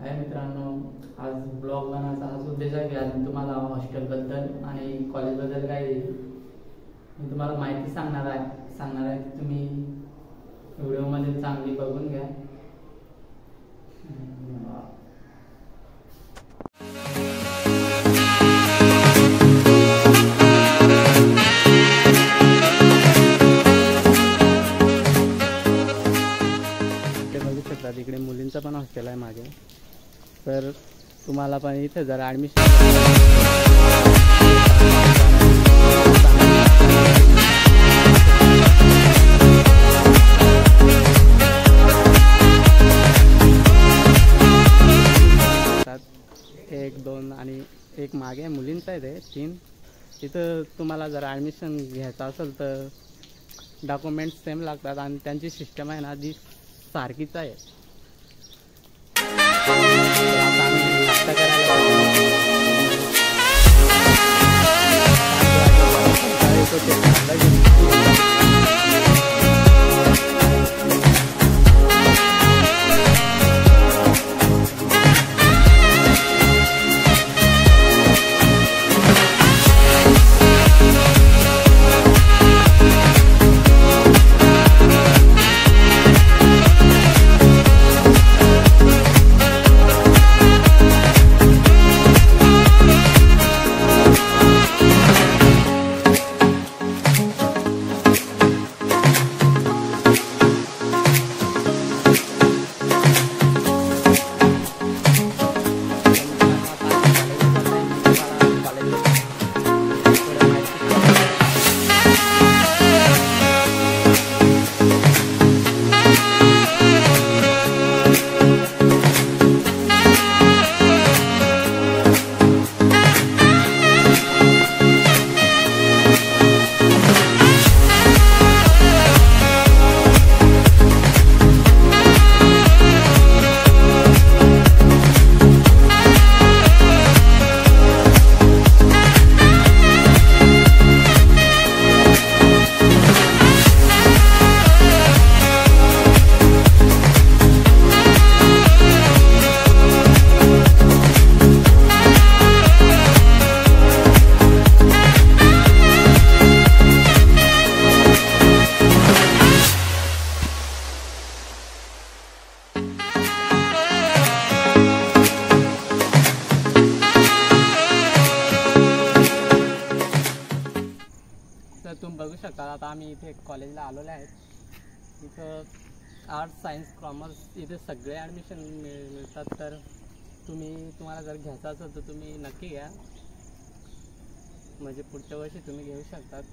हाय मित्रांनो, आज ब्लॉग बनवायचा हाच उद्देश आहे की आज मी तुम्हाला हॉस्टेलबद्दल आणि कॉलेजबद्दल काही मी तुम्हाला माहिती सांगणार आहे. तुम्ही व्हिडिओमध्ये चांगली बघून घ्या. इकडे मुलींचं पण हॉस्टेल आहे मागे, तर तुम्हाला पण इथे जर ॲडमिशन एक दोन आणि एक मागे मुलींचं आहे ते 3. तिथं तुम्हाला जर ॲडमिशन घ्यायचं असेल तर डॉक्युमेंट्स सेम लागतात आणि त्यांची सिस्टम आहे ना जी सारखीच आहे. तुम्ही बघू शकता. आता आम्ही इथे कॉलेजला आलेलो आहेत. इथं आर्ट्स, सायन्स, कॉमर्स इथे सगळे ॲडमिशन मिळतात. तर तुम्हाला जर घ्यायचं असेल तर तुम्ही नक्की घ्या, म्हणजे पुढच्या वर्षी तुम्ही घेऊ शकतात.